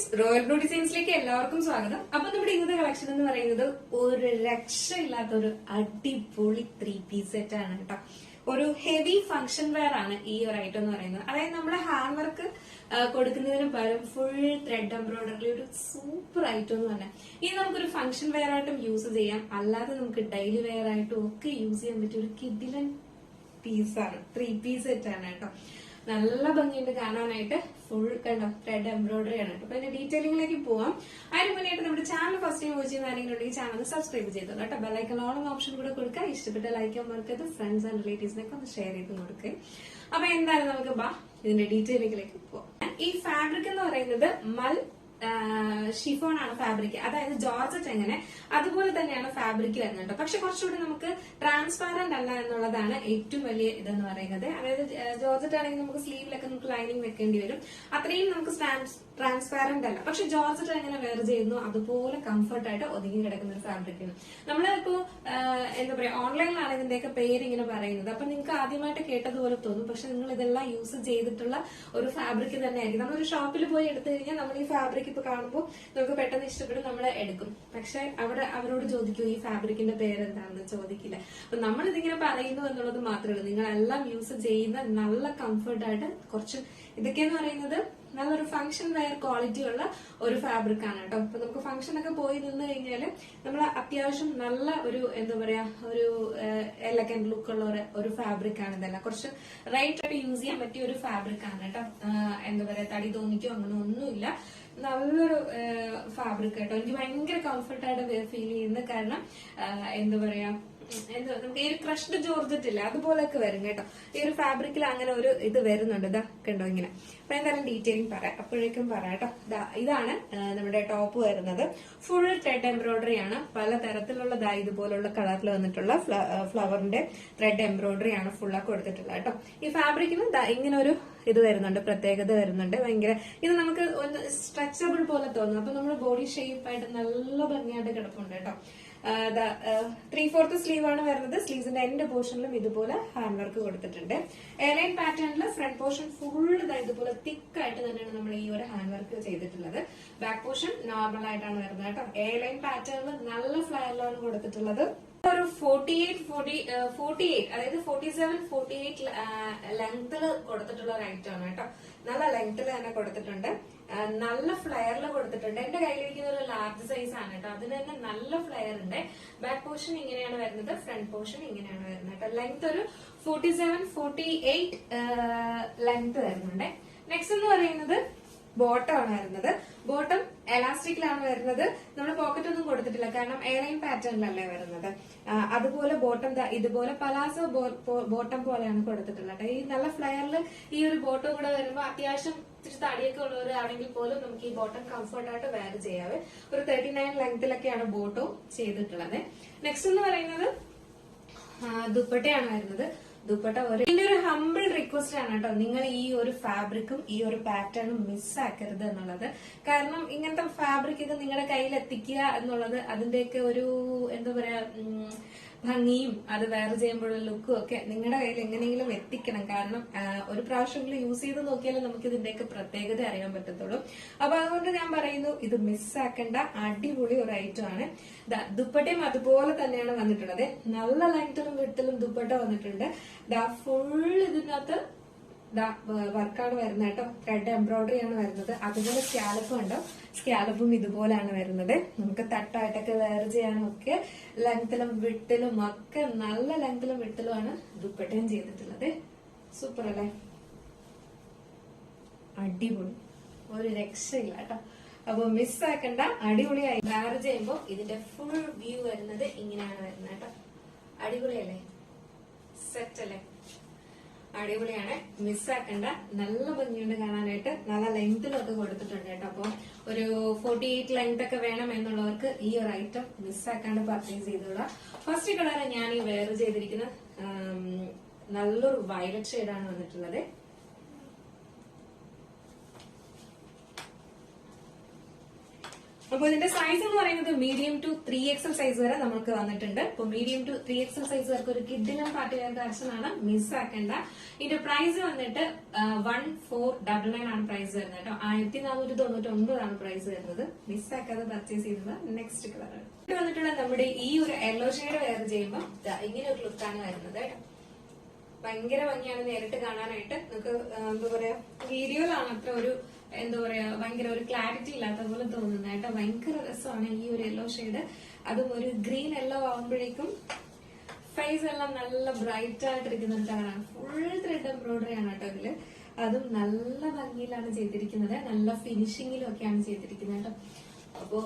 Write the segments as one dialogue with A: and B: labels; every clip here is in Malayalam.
A: ഫ്രണ്ട്സ്, റോയൽ ബ്ലൂ ഡിസൈൻസിലേക്ക് എല്ലാവർക്കും സ്വാഗതം. അപ്പൊ നമ്മുടെ ഇന്നത്തെ കളക്ഷൻ എന്ന് പറയുന്നത് ഒരു രക്ഷയില്ലാത്ത ഒരു അടിപൊളി 3-piece സെറ്റ് ആണ് കേട്ടോ. ഒരു ഹെവി ഫംഗ്ഷൻ വെയർ ആണ് ഈ ഒരു ഐറ്റം എന്ന് പറയുന്നത്. അതായത് നമ്മുടെ ഹാൻഡ് വർക്ക് കൊടുക്കുന്നതിന് പകരം ഫുൾ ത്രെഡ് എംബ്രോയിഡറി ഒരു സൂപ്പർ ഐറ്റം എന്ന് പറഞ്ഞാൽ ഇത് നമുക്കൊരു ഫംഗ്ഷൻ വെയർ ആയിട്ടും യൂസ് ചെയ്യാം, അല്ലാതെ നമുക്ക് ഡെയിലി വെയർ ആയിട്ടും ഒക്കെ യൂസ് ചെയ്യാൻ പറ്റിയ ഒരു കിഡിലൻ പീസാണ്. 3-piece സെറ്റ് ആണ് കേട്ടോ. നല്ല ഭംഗിയുണ്ട് കാണാനായിട്ട്. ഫുൾ കണ്ടോ ത്രെഡ് എംബ്രോയിഡറി ആണ്. അപ്പൊ അതിന്റെ ഡീറ്റെയിലിംഗിലേക്ക് പോവാം. അതിന് മുന്നേയായിട്ട് നമ്മുടെ ചാനൽ ഫസ്റ്റ് ടൈം വാച്ച് ചെയ്യുന്ന ആരെങ്കിലും ഉണ്ടെങ്കിൽ ചാനൽ സബ്സ്ക്രൈബ് ചെയ്തോളൂ കേട്ടോ. ബെല്ലൈക്കൺ ഓൺ എന്ന ഓപ്ഷൻ കൂടെ കൊടുക്കുക. ഇഷ്ടപ്പെട്ട ലൈക്ക് ചെയ്യാൻ മറക്കരുത്. ഫ്രണ്ട്സ് ആൻഡ് റിലേറ്റീവ്സിനൊക്കെ ഒന്ന് ഷെയർ ചെയ്ത് കൊടുക്കുക. അപ്പൊ എന്തായാലും നമുക്ക് ഇതിന്റെ ഡീറ്റെയിലിംഗിലേക്ക് പോവാം. ഈ ഫാബ്രിക് എന്ന് പറയുന്നത് മൽ ഷിഫോൺ ആണ് ഫാബ്രിക്. അതായത് ജോർജറ്റ് എങ്ങനെ അതുപോലെ തന്നെയാണ് ഫാബ്രിക് വരുന്നുണ്ട്. പക്ഷെ കുറച്ചുകൂടി നമുക്ക് ട്രാൻസ്പാരന്റ് അല്ല എന്നുള്ളതാണ് ഏറ്റവും വലിയ ഇതെന്ന് പറയുന്നത്. അതായത് ജോർജറ്റ് ആണെങ്കിൽ നമുക്ക് സ്ലീവിലൊക്കെ നമുക്ക് ലൈനിങ് വെക്കേണ്ടി വരും. അത്രയും നമുക്ക് ട്രാൻസ്പാരന്റ് അല്ല. പക്ഷെ ജോർജറ്റ് എങ്ങനെ വെയർ ചെയ്യുന്നു അതുപോലെ കംഫർട്ട് ആയിട്ട് ഒതുങ്ങി കിടക്കുന്ന ഒരു ഫാബ്രിക്കാണ്. നമ്മളിപ്പോ എന്താ പറയാ ഓൺലൈനിലാണ് ഇതിന്റെയൊക്കെ പേര് ഇങ്ങനെ പറയുന്നത്. അപ്പൊ നിങ്ങൾക്ക് ആദ്യമായിട്ട് കേട്ടതുപോലെ തോന്നും. പക്ഷെ നിങ്ങൾ ഇതെല്ലാം യൂസ് ചെയ്തിട്ടുള്ള ഒരു ഫാബ്രിക് തന്നെ ആയിരിക്കും. നമ്മളൊരു ഷോപ്പിൽ പോയി എടുത്തു കഴിഞ്ഞാൽ നമ്മൾ ഈ ഫാബ്രിക് ഇപ്പൊ കാണുമ്പോൾ നമുക്ക് പെട്ടെന്ന് ഇഷ്ടപ്പെടും, നമ്മൾ എടുക്കും. പക്ഷെ അവിടെ അവരോട് ചോദിക്കൂ ഈ ഫാബ്രിക്കിന്റെ പേരെന്താണെന്ന് ചോദിക്കില്ല. അപ്പൊ നമ്മൾ ഇതിങ്ങനെ പറയുന്നു എന്നുള്ളത് മാത്രമേ ഉള്ളൂ. നിങ്ങളെല്ലാം യൂസ് ചെയ്യുന്ന നല്ല കംഫർട്ടായിട്ട് കുറച്ച് ഇതൊക്കെയെന്ന് പറയുന്നത് നല്ലൊരു ഫംഗ്ഷൻ വെയർ ക്വാളിറ്റി ഉള്ള ഒരു ഫാബ്രിക് ആണ് കേട്ടോ. അപ്പൊ നമുക്ക് ഫംഗ്ഷൻ ഒക്കെ പോയി നിന്ന് കഴിഞ്ഞാല് നമ്മൾ അത്യാവശ്യം നല്ല ഒരു എന്താ പറയാ ഒരു എലഗന്റ് ലുക്ക് ഉള്ള ഒരു ഫാബ്രിക് ആണ്. ഇതെല്ലാം കുറച്ച് റൈറ്റ് ആയിട്ട് യൂസ് ചെയ്യാൻ പറ്റിയ ഒരു ഫാബ്രിക് ആണ് കേട്ടോ. എന്താ പറയാ തടി തോന്നിക്കോ അങ്ങനെ ഒന്നുമില്ല. നല്ലൊരു ഫാബ്രിക് കേട്ടോ. എനിക്ക് ഭയങ്കര കംഫർട്ടായിട്ട് ഫീൽ ചെയ്യുന്നത്. കാരണം എന്താ പറയാ നമുക്ക് ഈ ഒരു ക്രഷ്ഡ് ജോർജറ്റ് ഇല്ല അതുപോലെയൊക്കെ വരും കേട്ടോ. ഈ ഒരു ഫാബ്രിക്കിൽ അങ്ങനെ ഒരു ഇത് വരുന്നുണ്ട്. ഇതാ കണ്ടോ ഇങ്ങനെ. അപ്പൊ എന്തായാലും ഡീറ്റെയിലിംഗ് പറയാം, അപ്പോഴേക്കും പറയാം കേട്ടോ. ഇതാണ് നമ്മുടെ ടോപ്പ് വരുന്നത്. ഫുൾ ത്രെഡ് എംബ്രോയിഡറി ആണ്. പല തരത്തിലുള്ള ഇതുപോലുള്ള കളറിൽ വന്നിട്ടുള്ള ഫ്ലവറിന്റെ ത്രെഡ് എംബ്രോയിഡറി ആണ് ഫുള്ളാക്കി കൊടുത്തിട്ടുള്ളത് കേട്ടോ. ഈ ഫാബ്രിക്കിന് ഇങ്ങനെ ഒരു ഇത് വരുന്നുണ്ട്, പ്രത്യേകത വരുന്നുണ്ട്. ഭയങ്കര ഇത് നമുക്ക് ഒന്ന് സ്ട്രെച്ചബിൾ പോലെ തോന്നും. അപ്പൊ നമ്മുടെ ബോഡി ഷേപ്പ് ആയിട്ട് നല്ല ഭംഗിയായിട്ട് കിടപ്പുണ്ട് കേട്ടോ. 3/4 സ്ലീവ് ആണ് വരുന്നത്. സ്ലീവ്സിന്റെ എൻഡ് പോർഷനിലും ഇതുപോലെ ഹാൻഡ് വർക്ക് കൊടുത്തിട്ടുണ്ട്. എയർലൈൻ പാറ്റേണിൽ ഫ്രണ്ട് പോർഷൻ ഫുൾ ഇതുപോലെ തിക്ക് ആയിട്ട് തന്നെയാണ് നമ്മൾ ഈ ഒരു ഹാൻഡ് വർക്ക് ചെയ്തിട്ടുള്ളത്. ബാക്ക് പോർഷൻ നോർമൽ ആയിട്ടാണ് വരുന്നത് കേട്ടോ. എയർലൈൻ പാറ്റേണിൽ നല്ല ഫ്ലയറിലാണ് കൊടുത്തിട്ടുള്ളത്. ഒരു 48 അതായത് 47-48 ലെങ്തിൽ കൊടുത്തിട്ടുള്ള ഒരു ഐറ്റം ആണ് കേട്ടോ. നല്ല ലെങ്തിൽ തന്നെ കൊടുത്തിട്ടുണ്ട്. നല്ല ഫ്ലെയറിൽ കൊടുത്തിട്ടുണ്ട്. എന്റെ കയ്യിലിരിക്കുന്ന ഒരു ലാർജ് സൈസ് ആണ് കേട്ടോ. അതിന് തന്നെ നല്ല ഫ്ലെയർ ഉണ്ട്. ബാക്ക് പോർഷൻ ഇങ്ങനെയാണ് വരുന്നത്, ഫ്രണ്ട് പോർഷൻ ഇങ്ങനെയാണ് വരുന്നത് കേട്ടോ. ലെങ്ത് ഒരു 47-48 ലെങ്ത് വരുന്നുണ്ട്. നെക്സ്റ്റ് എന്ന് പറയുന്നത് ബോട്ടം ആണ് വരുന്നത്. ബോട്ടം എലാസ്റ്റിക്കിലാണ് വരുന്നത്. നമ്മൾ പോക്കറ്റ് ഒന്നും കൊടുത്തിട്ടില്ല, കാരണം എയർലൈൻ പാറ്റേണിലല്ലേ വരുന്നത്. അതുപോലെ ബോട്ടം ഇതുപോലെ പലാസോ ബോട്ടം പോലെയാണ് കൊടുത്തിട്ടുള്ളത്. ഈ നല്ല ഫ്ലെയറിൽ ഈ ഒരു ബോട്ടം കൂടെ വരുമ്പോൾ അത്യാവശ്യം ഇത്തിരി തടിയൊക്കെ ഉള്ളവരാണെങ്കിൽ പോലും നമുക്ക് ഈ ബോട്ടം കംഫർട്ടായിട്ട് വെയർ ചെയ്യാവേ. ഒരു 39 ലെങ്തിലൊക്കെയാണ് ബോട്ടം ചെയ്തിട്ടുള്ളത്. നെക്സ്റ്റ് എന്ന് പറയുന്നത് ദുപ്പട്ടയാണ് വരുന്നത്. ദുപ്പട്ട എന്റെ ഒരു ഹംബിൾ റിക്വസ്റ്റ് ആണ് കേട്ടോ. നിങ്ങൾ ഈ ഒരു ഫാബ്രിക്കും ഈ ഒരു പാറ്റേണും മിസ്സാക്കരുത് എന്നുള്ളത്. കാരണം ഇങ്ങനത്തെ ഫാബ്രിക് ഒക്കെ നിങ്ങളുടെ കയ്യിൽ എത്തിക്കുക എന്നുള്ളത് അതിന്റെയൊക്കെ ഒരു എന്താ പറയാ ഭംഗിയും അത് വെയർ ചെയ്യുമ്പോഴുള്ള ലുക്കും ഒക്കെ നിങ്ങളുടെ കയ്യിൽ എങ്ങനെയെങ്കിലും എത്തിക്കണം. കാരണം ഒരു പ്രാവശ്യമെങ്കിലും യൂസ് ചെയ്ത് നോക്കിയാലേ നമുക്ക് ഇതിന്റെയൊക്കെ പ്രത്യേകത അറിയാൻ പറ്റത്തുള്ളൂ. അപ്പൊ അതുകൊണ്ട് ഞാൻ പറയുന്നു ഇത് മിസ്സാക്കേണ്ട അടിപൊളി ഒരു ഐറ്റം ആണ്. ദുപ്പട്ടയും അതുപോലെ തന്നെയാണ് വന്നിട്ടുള്ളത്. നല്ല ലെങ്തിലും വിട്ടിലും ദുപ്പട്ട വന്നിട്ടുണ്ട്. ഫുൾ ഇതിനകത്ത് വർക്കാണ് വരുന്നത് കേട്ടോ. ത്രെഡ് എംബ്രോയിഡറി ആണ് വരുന്നത്. അതുപോലെ സ്കാലപ്പും ഉണ്ടോ, സ്കാലപ്പും ഇതുപോലെയാണ് വരുന്നത്. നമുക്ക് തട്ടായിട്ടൊക്കെ വെയർ ചെയ്യാനും ഒക്കെ ലെങ്തിലും വിട്ടിലും ഒക്കെ നല്ല ലെങ്തിലും വിട്ടിലുമാണ് ദുപ്പട്ടയും ചെയ്തിട്ടുള്ളത്. സൂപ്പർ അല്ലേ, അടിപൊളി, ഒരു രക്ഷയില്ല കേട്ടോ. അപ്പൊ മിസ്സാക്കണ്ട, അടിപൊളിയായി. വെയർ ചെയ്യുമ്പോൾ ഇതിന്റെ ഫുൾ വ്യൂ വരുന്നത് ഇങ്ങനെയാണ് വരുന്നത് കേട്ടോ. അടിപൊളിയല്ലേ, സെറ്റ് അല്ലേ, അടിപൊളിയാണ്. മിസ്സാക്കണ്ട, നല്ല ഭംഗിയുണ്ട് കാണാനായിട്ട്. നല്ല ലെങ്തിലൊക്കെ കൊടുത്തിട്ടുണ്ട് കേട്ടോ. അപ്പൊ ഒരു 48 ലെങ്ത് ഒക്കെ വേണം എന്നുള്ളവർക്ക് ഈ ഒരു ഐറ്റം മിസ്സാക്കാണ്ട് പർച്ചേസ് ചെയ്തോളാം. ഫസ്റ്റ് കളർ ഞാൻ ഈ വെയർ ചെയ്തിരിക്കുന്ന നല്ലൊരു വയലറ്റ് ഷെയ്ഡാണ് വന്നിട്ടുള്ളത്. അപ്പൊ ഇതിന്റെ സൈസ് എന്ന് പറയുന്നത് മീഡിയം ടു 3XL സൈസ് വരെ നമുക്ക് വന്നിട്ടുണ്ട്. അപ്പൊ മീഡിയം ടു 3XL സൈസ് വരെ ഒരു കിഡിലും പാർട്ടി വെയർ കളക്ഷൻ ആണ്, മിസ് ആക്കേണ്ട. ഇതിന്റെ പ്രൈസ് വന്നിട്ട് 1499 ആണ് പ്രൈസ് വരുന്നത് കേട്ടോ. 1499 ആണ് പ്രൈസ് വരുന്നത്. മിസ് ആക്കാതെ പർച്ചേസ് ചെയ്യുന്നത്. നെക്സ്റ്റ് കളർ വന്നിട്ടുള്ള നമ്മുടെ ഈ ഒരു യെല്ലോ ഷെയ്ഡ് വെയർ ചെയ്യുമ്പോൾ ഇങ്ങനെ ഒരു ലുക്കാണ് വരുന്നത് കേട്ടോ. ഭയങ്കര ഭംഗിയാണ് നേരിട്ട് കാണാനായിട്ട്. നമുക്ക് എന്താ പറയാ, വീഡിയോയിലാണ് അത്ര ഒരു എന്താ പറയാ ഭയങ്കര ഒരു ക്ലാരിറ്റി ഇല്ലാത്ത പോലെ തോന്നുന്നത് കേട്ടോ. ഭയങ്കര രസമാണ് ഈ ഒരു യെല്ലോ ഷെയ്ഡ്. അതും ഒരു ഗ്രീൻ യെല്ലോ ആകുമ്പോഴേക്കും ഫേസ് എല്ലാം നല്ല ബ്രൈറ്റ് ആയിട്ടിരിക്കുന്ന ഒരു കളറാണ്. ഫുൾ ത്രെഡ് എംബ്രോയിഡറി ആണ് കേട്ടോ ഇതില്. അതും നല്ല ഭംഗിയിലാണ് ചെയ്തിരിക്കുന്നത്, നല്ല ഫിനിഷിങ്ങിലും ഒക്കെയാണ് ചെയ്തിരിക്കുന്നത് കേട്ടോ. അപ്പോ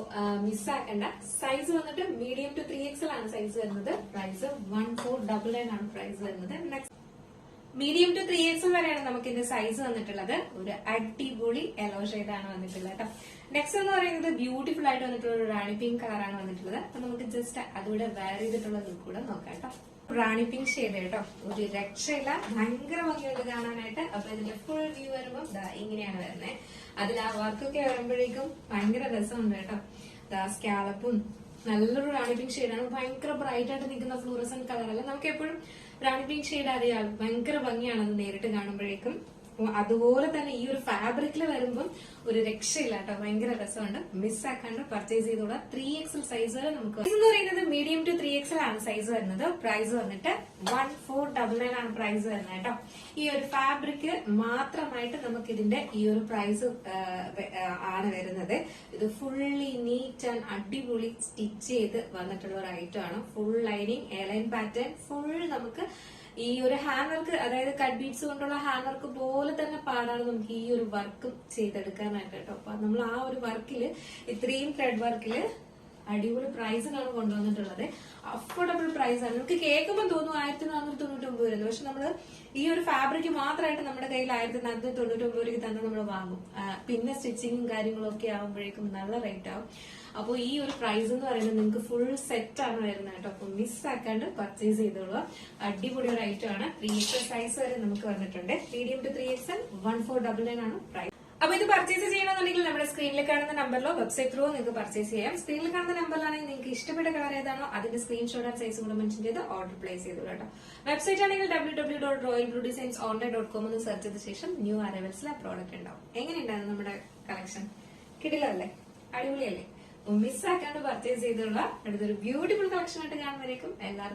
A: മിസ്സാക്കണ്ട. സൈസ് വന്നിട്ട് മീഡിയം ടു 3XL ആണ് സൈസ് വരുന്നത്. പ്രൈസ് 1499 ആണ് പ്രൈസ് വരുന്നത്. നെക്സ്റ്റ് മീഡിയം ടു 3XL വരെയാണ് നമുക്ക് ഇതിന്റെ സൈസ് വന്നിട്ടുള്ളത്. ഒരു അടിപൊളി യെല്ലോ ഷെയ്ഡ് ആണ് വന്നിട്ടുള്ളത് കേട്ടോ. നെക്സ്റ്റ് എന്ന് പറയുന്നത് ബ്യൂട്ടിഫുൾ ആയിട്ട് വന്നിട്ടുള്ള ഒരു റാണി പിങ്ക് കളറാണ് വന്നിട്ടുള്ളത്. അപ്പൊ നമുക്ക് ജസ്റ്റ് അതുകൂടെ വെയർ ചെയ്തിട്ടുള്ള ലുക്ക് കൂടെ നോക്കാം കേട്ടോ. റാണി പിങ്ക് ഷെയ്ഡ് കേട്ടോ, ഒരു രക്ഷയില്ല, ഭയങ്കര ഭംഗിയുണ്ട് കാണാനായിട്ട്. അപ്പൊ ഇതിന്റെ ഫുൾ വ്യൂ വരുമ്പോൾ ഇങ്ങനെയാണ് വരുന്നത്. അതിൽ ആ വർക്കൊക്കെ വരുമ്പോഴേക്കും ഭയങ്കര രസമുണ്ട് കേട്ടോ. സ്കാലപ്പും നല്ലൊരു റാണി പിങ്ക് ഷെയ്ഡാണ്. ഭയങ്കര ബ്രൈറ്റ് ആയിട്ട് നിൽക്കുന്ന ഫ്ലൂറസന്റ് കളറല്ല. നമുക്ക് എപ്പോഴും റാണി പിങ്ക് ഷെയ്ഡ് അറിയാം, ഭയങ്കര ഭംഗിയാണ് അത് നേരിട്ട് കാണുമ്പോഴേക്കും. അതുപോലെ തന്നെ ഈ ഒരു ഫാബ്രിക്കിൽ വരുമ്പോൾ ഒരു രക്ഷയില്ല കേട്ടോ, ഭയങ്കര രസമുണ്ട്. മിസ്സാക്കാണ്ട് പർച്ചേസ് ചെയ്തോളാം. 3XL സൈസ് വരെ നമുക്ക് എന്ന് പറയുന്നത് മീഡിയം ടു 3XL ആണ് സൈസ് വരുന്നത്. പ്രൈസ് വന്നിട്ട് 1499 ആണ് പ്രൈസ് വരുന്നത് കേട്ടോ. ഈ ഒരു ഫാബ്രിക് മാത്രമായിട്ട് നമുക്ക് ഇതിന്റെ ഈ ഒരു പ്രൈസ് ആണ് വരുന്നത്. ഇത് ഫുള്ളി നീറ്റ് ആൻഡ് അടിപൊളി സ്റ്റിച്ച് ചെയ്ത് വന്നിട്ടുള്ള ഒരു ഐറ്റം ആണ്. Full lining, airline pattern, full നമുക്ക് ഈ ഒരു ഹാൻഡ് വർക്ക്, അതായത് കട്ട് ബീഡ്സ് കൊണ്ടുള്ള ഹാൻഡ് വർക്ക് പോലെ തന്നെ പാടാണ് നമുക്ക് ഈ ഒരു വർക്ക് ചെയ്തെടുക്കാനായിട്ട് കേട്ടോ. അപ്പൊ നമ്മൾ ആ ഒരു വർക്കില്, ഇത്രയും ത്രെഡ് വർക്കില് അടിപൊളി പ്രൈസിനാണ് കൊണ്ടുവന്നിട്ടുള്ളത്. അഫോർഡബിൾ പ്രൈസ് ആണ്. നമുക്ക് കേൾക്കുമ്പോൾ തോന്നും 1499 വരുന്നത്. പക്ഷെ നമ്മള് ഈ ഒരു ഫാബ്രിക് മാത്രമായിട്ട് നമ്മുടെ കയ്യിൽ 1499 തന്നെ നമ്മൾ വാങ്ങും. പിന്നെ സ്റ്റിച്ചിങ്ങും കാര്യങ്ങളും ഒക്കെ ആകുമ്പോഴേക്കും നല്ല റേറ്റ് ആവും. അപ്പൊ ഈ ഒരു പ്രൈസ് എന്ന് പറയുന്നത് നിങ്ങൾക്ക് ഫുൾ സെറ്റ് ആണ് വരുന്നത് കേട്ടോ. അപ്പൊ മിസ് ആക്കാണ്ട് പർച്ചേസ് ചെയ്തോളൂ. അടിപൊളി ഒരു ഐറ്റം ആണ്. 3XL സൈസ് വരെ നമുക്ക് വന്നിട്ടുണ്ട്. മീഡിയം ടു 3XL 1499 ആണ് പ്രൈസ്. അപ്പൊ ഇത് പർച്ചേസ് ചെയ്യണമെന്നുണ്ടെങ്കിൽ നമ്മുടെ സ്ക്രീനിൽ കാണുന്ന നമ്പറിലോ വെബ്സൈറ്റ് ത്രൂ നിങ്ങൾക്ക് പർച്ചേസ് ചെയ്യാം. സ്ക്രീനിൽ കാണുന്ന നമ്പറിലാണെങ്കിൽ നിങ്ങൾക്ക് ഇഷ്ടപ്പെട്ട കളർ ഏതാണോ അതിന്റെ സ്ക്രീൻഷോട്ട് ആൻഡ് സൈസ് കൂടെ മെൻഷൻ ചെയ്ത് ഓർഡർ പ്ലേസ് ചെയ്തോളൂ കേട്ടോ. വെബ്സൈറ്റ് ആണെങ്കിൽ www.royalbluedesignsonline.com എന്ന് സെർച്ച് ചെയ്ത ശേഷം ന്യൂ അറൈവൽസിൽ ആ പ്രോഡക്റ്റ് ഉണ്ടാവും. എങ്ങനെയുണ്ടായിരുന്നു നമ്മുടെ കളക്ഷൻ? കിടിലല്ലേ? അടിപൊളിയല്ലേ? മിസ്സാക്കാണ്ട് പർച്ചേസ് ചെയ്തോളൂ. അടുത്തൊരു ബ്യൂട്ടിഫുൾ കളക്ഷൻ ആയിട്ട് കാണുന്നവരേക്കും എല്ലാവർക്കും